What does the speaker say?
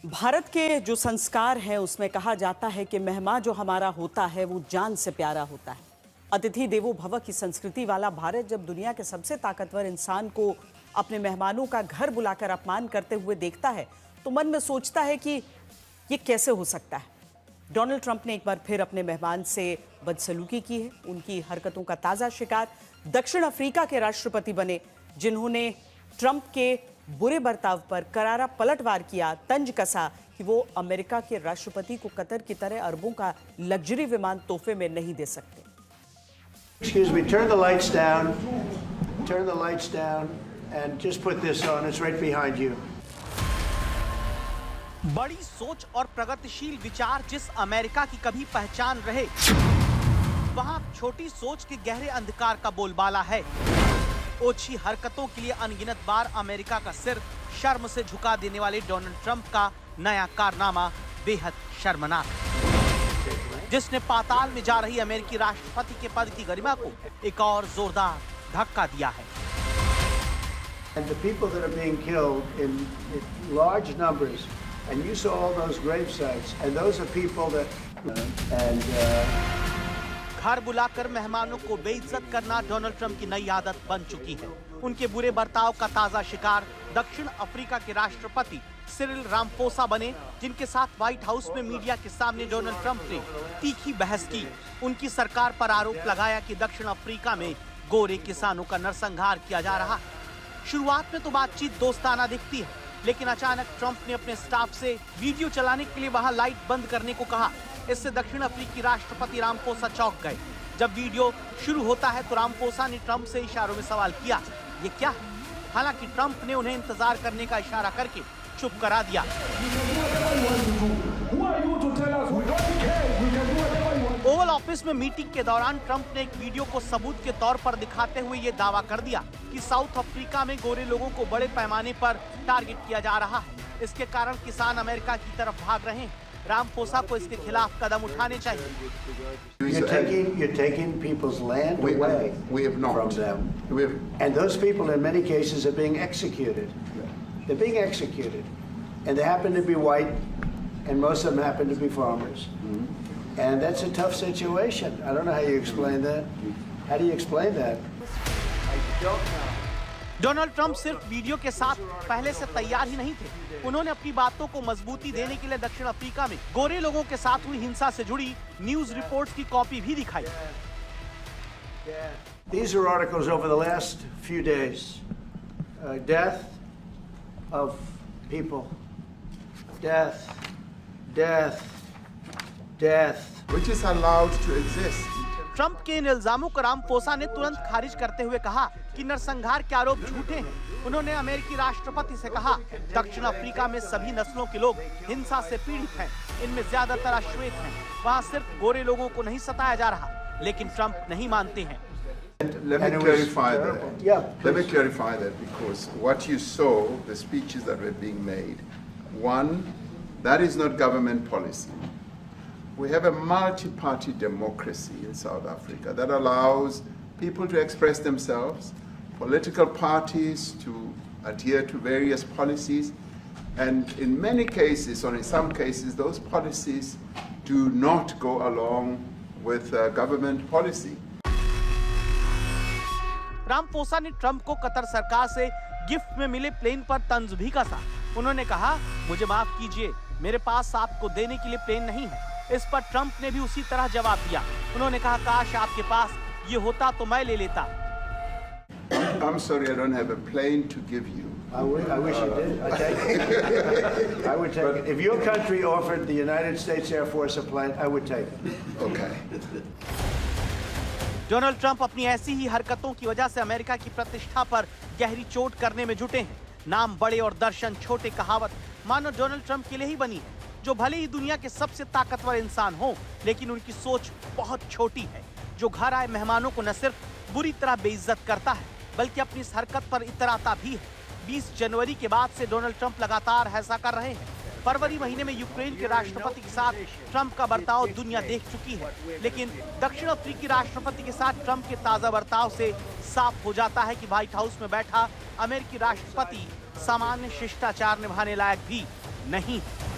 भारत के जो संस्कार हैं उसमें कहा जाता है कि मेहमान जो हमारा होता है वो जान से प्यारा होता है। अतिथि देवो भव की संस्कृति वाला भारत जब दुनिया के सबसे ताकतवर इंसान को अपने मेहमानों का घर बुलाकर अपमान करते हुए देखता है तो मन में सोचता है कि ये कैसे हो सकता है। डोनाल्ड ट्रंप ने एक बार फिर अपने मेहमान से बदसलूकी की है। उनकी हरकतों का ताज़ा शिकार दक्षिण अफ्रीका के राष्ट्रपति बने, जिन्होंने ट्रंप के बुरे बर्ताव पर करारा पलटवार किया, तंज कसा कि वो अमेरिका के राष्ट्रपति को कतर की तरह अरबों का लग्जरी विमान तोहफे में नहीं दे सकते। Excuse me, turn the lights down and just put this on. It's right behind you. बड़ी सोच और प्रगतिशील विचार जिस अमेरिका की कभी पहचान रहे, वहां छोटी सोच के गहरे अंधकार का बोलबाला है। ओछी हरकतों के लिए अनगिनत बार अमेरिका का सिर शर्म से झुका देने वाले डोनाल्ड ट्रंप का नया कारनामा बेहद शर्मनाक, जिसने पाताल में जा रही अमेरिकी राष्ट्रपति के पद की गरिमा को एक और जोरदार धक्का दिया है। And the people that are being killed in large numbers, and you saw all those grave sites, and those are people that घर बुलाकर मेहमानों को बेइज्जत करना डोनाल्ड ट्रंप की नई आदत बन चुकी है। उनके बुरे बर्ताव का ताजा शिकार दक्षिण अफ्रीका के राष्ट्रपति सिरिल रामपोसा बने, जिनके साथ व्हाइट हाउस में मीडिया के सामने डोनाल्ड ट्रंप ने तीखी बहस की। उनकी सरकार पर आरोप लगाया कि दक्षिण अफ्रीका में गोरे किसानों का नरसंहार किया जा रहा है। शुरुआत में तो बातचीत दोस्ताना दिखती है, लेकिन अचानक ट्रंप ने अपने स्टाफ से वीडियो चलाने के लिए वहां लाइट बंद करने को कहा। इससे दक्षिण अफ्रीकी राष्ट्रपति रामपोसा चौंक गए। जब वीडियो शुरू होता है तो रामपोसा ने ट्रंप से इशारों में सवाल किया, ये क्या है? हालांकि ट्रंप ने उन्हें इंतजार करने का इशारा करके चुप करा दिया। ओवल ऑफिस में मीटिंग के दौरान ट्रंप ने एक वीडियो को सबूत के तौर पर दिखाते हुए ये दावा कर दिया कि साउथ अफ्रीका में गोरे लोगों को बड़े पैमाने पर टारगेट किया जा रहा है। इसके कारण किसान अमेरिका की तरफ भाग रहे हैं। रामपोसा को इसके खिलाफ कदम उठाने चाहिए। you're taking people's land away from them, and those people in many cases are being executed. They're being executed, and they happen to be white, and most of them happen to be farmers. And that's a tough situation. I don't know how you explain that. How do you explain that? I don't know. Donald Trump सिर्फ video के साथ पहले से तैयार ही नहीं थे। उन्होंने अपनी बातों को मजबूती देने के लिए दक्षिण अफ्रीका में गोरे लोगों के साथ हुई हिंसा से जुड़ी न्यूज रिपोर्ट्स की कॉपी भी दिखाई। These are articles over the last few days. Death of people. Death. Which is allowed to exist. Trump के इन इल्जामों को रामपोसा ने तुरंत खारिज करते हुए कहा कि नरसंहार के आरोप झूठे हैं। उन्होंने अमेरिकी राष्ट्रपति से कहा, दक्षिण अफ्रीका में सभी नस्लों के लोग हिंसा से पीड़ित हैं, इनमें ज्यादातर अश्वेत हैं। वहाँ सिर्फ गोरे लोगों को नहीं सताया जा रहा, लेकिन ट्रंप नहीं मानते हैं। Let me clarify that because what you saw, the speeches that were being made, one, that is not government policy. We have a multi-party democracy in South Africa that allows people to express themselves, political parties to adhere to various policies, and in many cases, or in some cases, those policies do not go along with government policy. रामपोसा ने Trump को Qatar सरकार से gift में मिले plane पर तंज भी कसा। उन्होंने कहा, मुझे माफ कीजिए, मेरे पास आपको देने के लिए प्लेन नहीं है। इस पर ट्रंप ने भी उसी तरह जवाब दिया। उन्होंने कहा, काश आपके पास ये होता तो मैं ले लेता। I'm sorry, I don't have a plane to give you. I wish you did. I'd take it. I would take it. If your country offered the United States Air Force a plane, I would take it. Okay. Donald Trump अपनी ऐसी ही हरकतों की वजह से America की प्रतिष्ठा पर गहरी चोट करने में जुटे हैं। नाम बड़े और दर्शन छोटे कहावत मानो डोनाल्ड ट्रंप के लिए ही बनी है, जो भले ही दुनिया के सबसे ताकतवर इंसान हो, लेकिन उनकी सोच बहुत छोटी है। जो घर आए मेहमानों को न सिर्फ बुरी तरह बेइज्जत करता है, बल्कि अपनी इस हरकत पर इतराता भी है। 20 जनवरी के बाद से डोनाल्ड ट्रंप लगातार ऐसा कर रहे हैं। फरवरी महीने में यूक्रेन के राष्ट्रपति के साथ ट्रंप का बर्ताव दुनिया देख चुकी है, लेकिन दक्षिण अफ्रीकी राष्ट्रपति के साथ ट्रंप के ताजा बर्ताव से साफ हो जाता है कि व्हाइट हाउस में बैठा अमेरिकी राष्ट्रपति सामान्य शिष्टाचार निभाने लायक भी नहीं है।